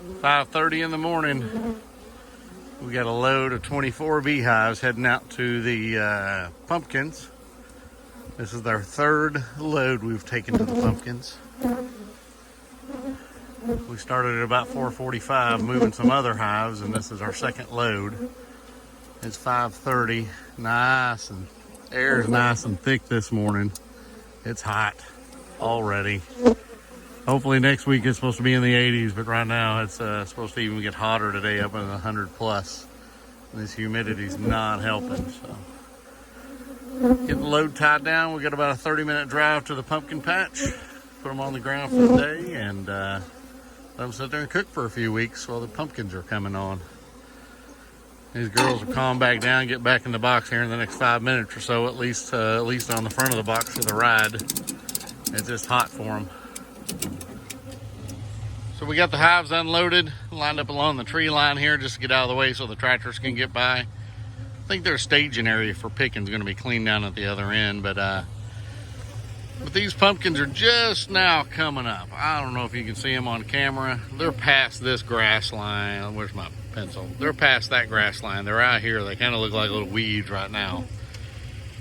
5:30 in the morning. We got a load of 24 beehives heading out to the pumpkins. This is our third load we've taken to the pumpkins. We started at about 4:45 moving some other hives, and this is our second load. It's 5:30. Nice, and air is nice and thick this morning. It's hot already. Hopefully next week it's supposed to be in the 80s, but right now it's supposed to even get hotter today, up in the 100 plus. And this humidity's not helping. So getting the load tied down. We got about a 30-minute drive to the pumpkin patch. Put them on the ground for the day and let them sit there and cook for a few weeks while the pumpkins are coming on. These girls will calm back down, get back in the box here in the next 5 minutes or so, at least on the front of the box for the ride. It's just hot for them. So we got the hives unloaded, lined up along the tree line here just to get out of the way so the tractors can get by. I think their staging area for picking is going to be cleaned down at the other end, but these pumpkins are just now coming up. I don't know if you can see them on camera. They're past this grass line. Where's my pencil? They're past that grass line. They're out here. They kind of look like little weeds right now.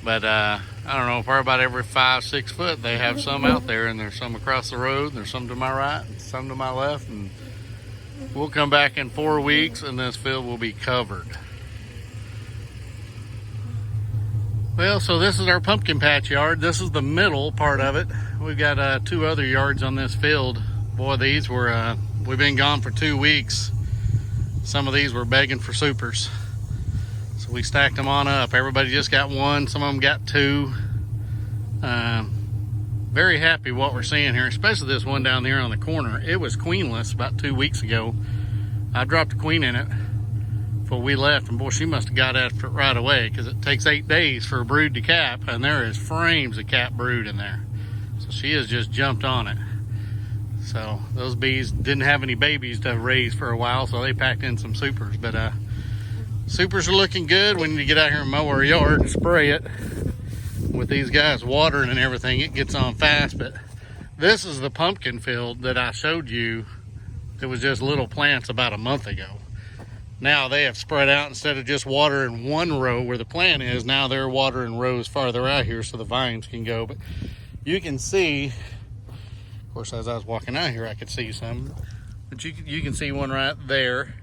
But I don't know, probably about every 5-6 foot they have some out there, and there's some across the road, and there's some to my right and some to my left, and we'll come back in 4 weeks and this field will be covered. Well, so this is our pumpkin patch yard. This is the middle part of it. We've got 2 other yards on this field. Boy, these were, we've been gone for 2 weeks. Some of these were begging for supers. So we stacked them on up. Everybody just got 1, some of them got 2. Very happy what we're seeing here, especially this one down there on the corner. It was queenless about 2 weeks ago. I dropped a queen in it before we left, and boy, she must have got after it right away, because it takes 8 days for a brood to cap, and there is frames of cap brood in there. So she has just jumped on it. So those bees didn't have any babies to raise for a while, so they packed in some supers. But supers are looking good. We need to get out here and mow our yard and spray it. With these guys watering and everything, it gets on fast. But this is the pumpkin field that I showed you. It was just little plants about a month ago. Now they have spread out. Instead of just watering one row where the plant is, now they're watering rows farther out here so the vines can go. But you can see, of course, as I was walking out here, I could see some. But you can see one right there.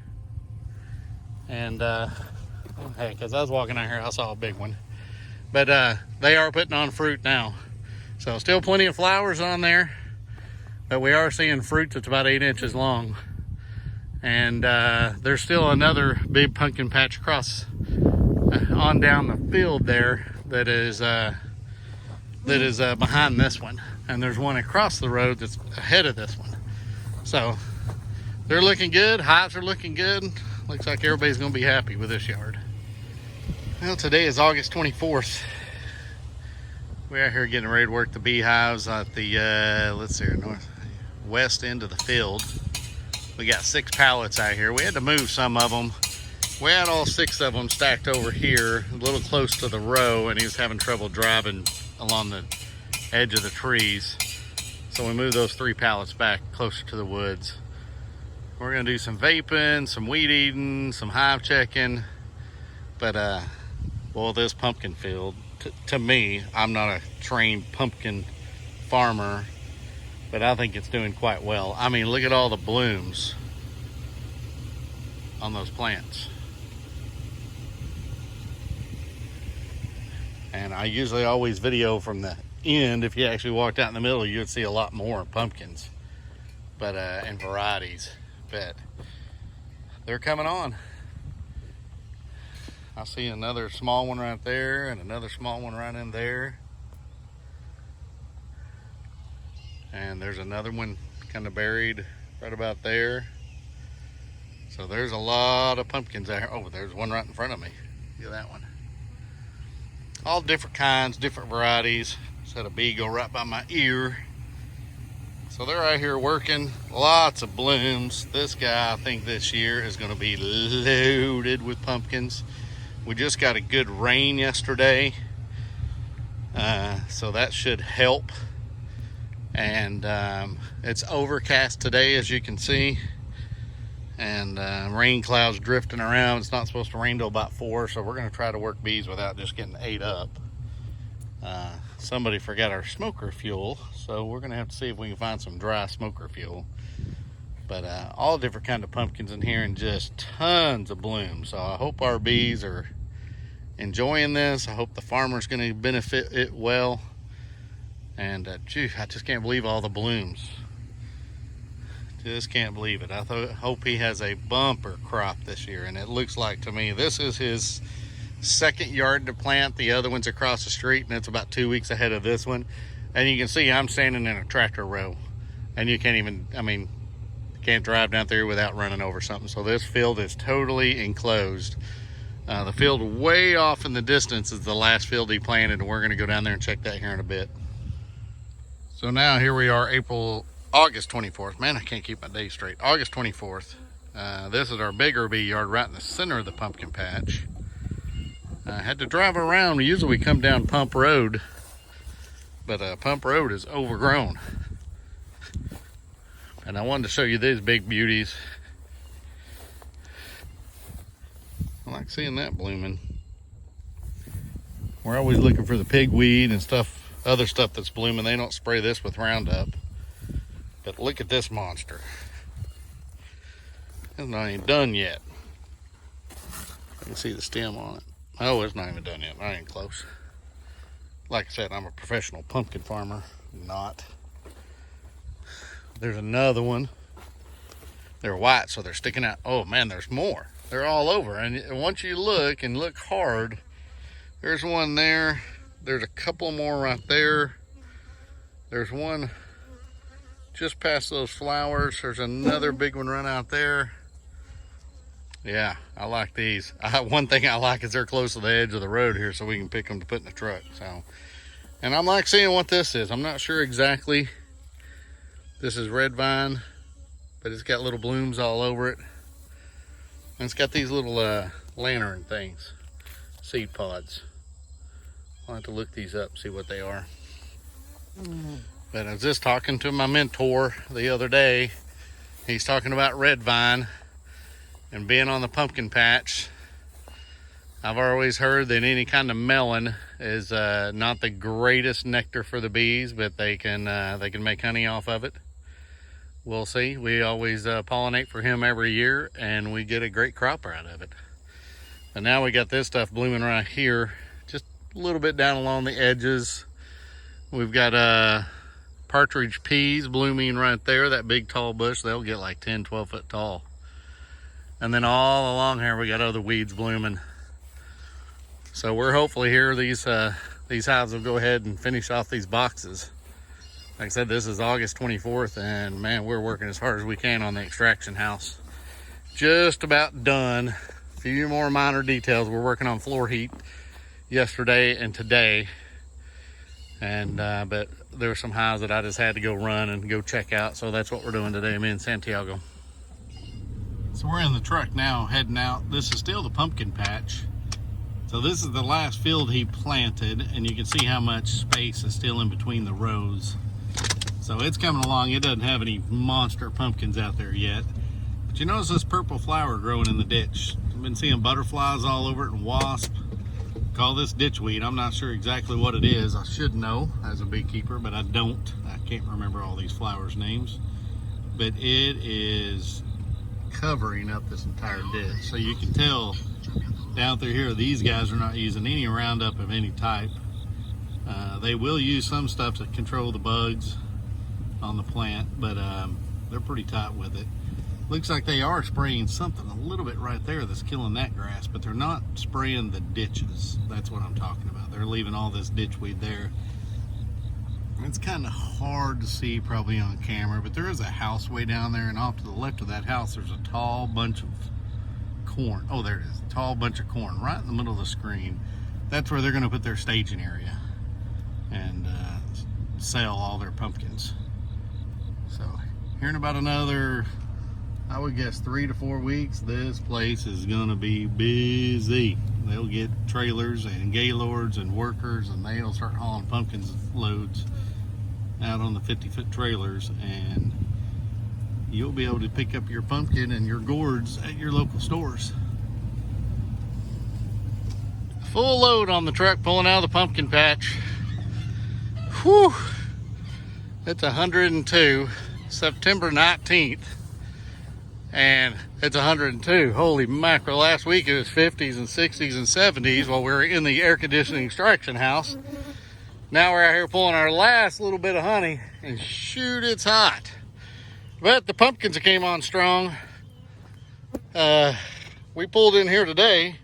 And heck, as I was walking out here, I saw a big one. But they are putting on fruit now. So still plenty of flowers on there, but we are seeing fruit that's about 8 inches long. And there's still another big pumpkin patch across on down the field there that is behind this one. And there's one across the road that's ahead of this one. So they're looking good. Hives are looking good. Looks like everybody's gonna be happy with this yard. Well, today is August 24th. We're out here getting ready to work the beehives at the, let's see, northwest end of the field. We got 6 pallets out here. We had to move some of them. We had all 6 of them stacked over here, a little close to the row, and he was having trouble driving along the edge of the trees. So we moved those 3 pallets back closer to the woods. We're gonna do some vaping, some weed eating, some hive checking. But well, this pumpkin field, to me, I'm not a trained pumpkin farmer, but I think it's doing quite well. I mean, look at all the blooms on those plants. And I usually always video from the end. If you actually walked out in the middle, you would see a lot more pumpkins, but and varieties. But they're coming on. I see another small one right there and another small one right in there. And there's another one kind of buried right about there. So there's a lot of pumpkins out here. Oh, there's one right in front of me. Look at that one. All different kinds, different varieties. Just had a bee go right by my ear. So they're out here working, lots of blooms. This guy, I think this year is gonna be loaded with pumpkins. We just got a good rain yesterday, so that should help. And it's overcast today, as you can see. and rain clouds drifting around. It's not supposed to rain till about 4, so we're going to try to work bees without just getting ate up. Somebody forgot our smoker fuel, so we're going to have to see if we can find some dry smoker fuel. But all different kind of pumpkins in here and just tons of bloom. So I hope our bees are enjoying this. I hope the farmer's going to benefit it well. And gee, I just can't believe all the blooms. Just can't believe it. I hope he has a bumper crop this year. And it looks like to me this is his second yard to plant. The other one's across the street, and it's about 2 weeks ahead of this one. And you can see I'm standing in a tractor row, and you can't even, I mean, can't drive down there without running over something. So this field is totally enclosed. The field way off in the distance is the last field he planted, and we're going to go down there and check that here in a bit. So now here we are, August 24th. Man, I can't keep my days straight. August 24th. This is our bigger bee yard right in the center of the pumpkin patch. I had to drive around. Usually we come down Pump Road, but Pump Road is overgrown. And I wanted to show you these big beauties. I like seeing that blooming. We're always looking for the pigweed and stuff, other stuff that's blooming. They don't spray this with Roundup. But look at this monster. It's not even done yet. You can see the stem on it. Oh, it's not even done yet. Not even close. Like I said, I'm a professional pumpkin farmer. Not. There's another one. They're white, so they're sticking out. Oh man, there's more. They're all over. And once you look and look hard, there's one there. There's a couple more right there. There's one just past those flowers. There's another big one right out there. Yeah, I like these. One thing I like is they're close to the edge of the road here, so we can pick them to put in the truck. So, and I'm like seeing what this is. I'm not sure exactly. This is red vine, but it's got little blooms all over it. And it's got these little lantern things, seed pods. I'll have to look these up, see what they are. But I was just talking to my mentor the other day. He's talking about red vine and being on the pumpkin patch. I've always heard that any kind of melon is not the greatest nectar for the bees, but they can make honey off of it. We'll see. We always pollinate for him every year, and we get a great crop out of it. And now we got this stuff blooming right here, just a little bit down along the edges. We've got partridge peas blooming right there, that big tall bush. They'll get like 10, 12 foot tall. And then all along here we got other weeds blooming. So we're hopefully here, these hives will go ahead and finish off these boxes. Like I said, this is August 24th, and man, we're working as hard as we can on the extraction house. Just about done. A few more minor details. We're working on floor heat yesterday and today. And but there were some hives that I just had to go run and go check out. So that's what we're doing today, me and Santiago. So we're in the truck now, heading out. This is still the pumpkin patch. So this is the last field he planted, and you can see how much space is still in between the rows. So it's coming along. It doesn't have any monster pumpkins out there yet. But you notice this purple flower growing in the ditch. I've been seeing butterflies all over it and wasps. Call this ditchweed. I'm not sure exactly what it is. I should know as a beekeeper, but I don't. I can't remember all these flowers' names. But it is covering up this entire ditch. So you can tell down through here, these guys are not using any Roundup of any type. They will use some stuff to control the bugs on the plant, but they're pretty tight with it. Looks like they are spraying something a little bit right there that's killing that grass, but they're not spraying the ditches. That's what I'm talking about. They're leaving all this ditchweed there. It's kind of hard to see probably on camera, but there is a house way down there, and off to the left of that house there's a tall bunch of corn. Oh, there it is. A tall bunch of corn right in the middle of the screen. That's where they're going to put their staging area and sell all their pumpkins. So here in about another, I would guess 3 to 4 weeks, this place is going to be busy. They'll get trailers and gaylords and workers, and they'll start hauling pumpkins loads out on the 50-foot trailers. And you'll be able to pick up your pumpkin and your gourds at your local stores. Full load on the truck pulling out of the pumpkin patch. Whew! It's 102, September 19th, and it's 102. Holy mackerel, last week it was 50s and 60s and 70s while we were in the air conditioning extraction house. Now we're out here pulling our last little bit of honey, and shoot, it's hot. But the pumpkins came on strong. We pulled in here today,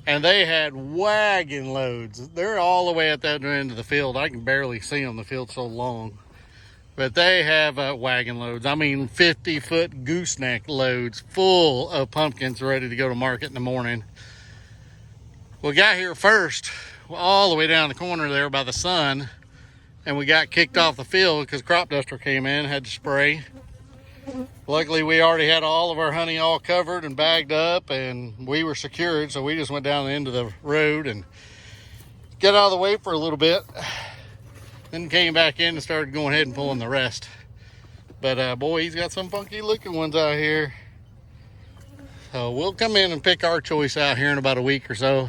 and they had wagon loads. They're all the way at that end of the field. I can barely see them, the field's so long. But they have wagon loads. I mean 50-foot gooseneck loads full of pumpkins ready to go to market in the morning. We got here first, all the way down the corner there by the sun, and we got kicked off the field because crop duster came in, had to spray. Luckily, we already had all of our honey all covered and bagged up, and we were secured, so we just went down the end of the road and got out of the way for a little bit. Then came back in and started going ahead and pulling the rest. But boy, he's got some funky looking ones out here. So we'll come in and pick our choice out here in about a week or so.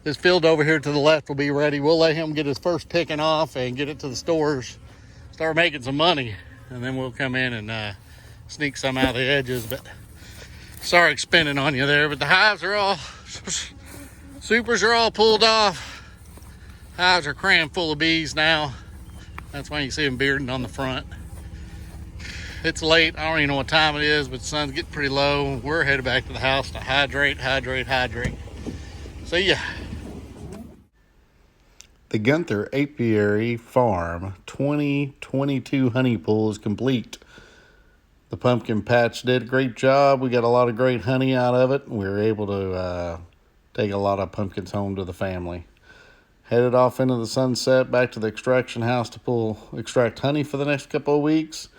This field over here to the left will be ready. We'll let him get his first picking off and get it to the stores, start making some money, and then we'll come in and sneak some out of the edges. But sorry spinning on you there, but the hives are all, supers are all pulled off. Hives are crammed full of bees now. That's why you see them bearding on the front. It's late. I don't even know what time it is, but the sun's getting pretty low. We're headed back to the house to hydrate. See ya. The Gunther Apiary Farm 2022 honey pool is complete. The pumpkin patch did a great job. We got a lot of great honey out of it. We were able to take a lot of pumpkins home to the family. Headed off into the sunset back to the extraction house to extract honey for the next couple of weeks.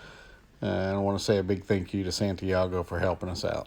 And I want to say a big thank you to Santiago for helping us out.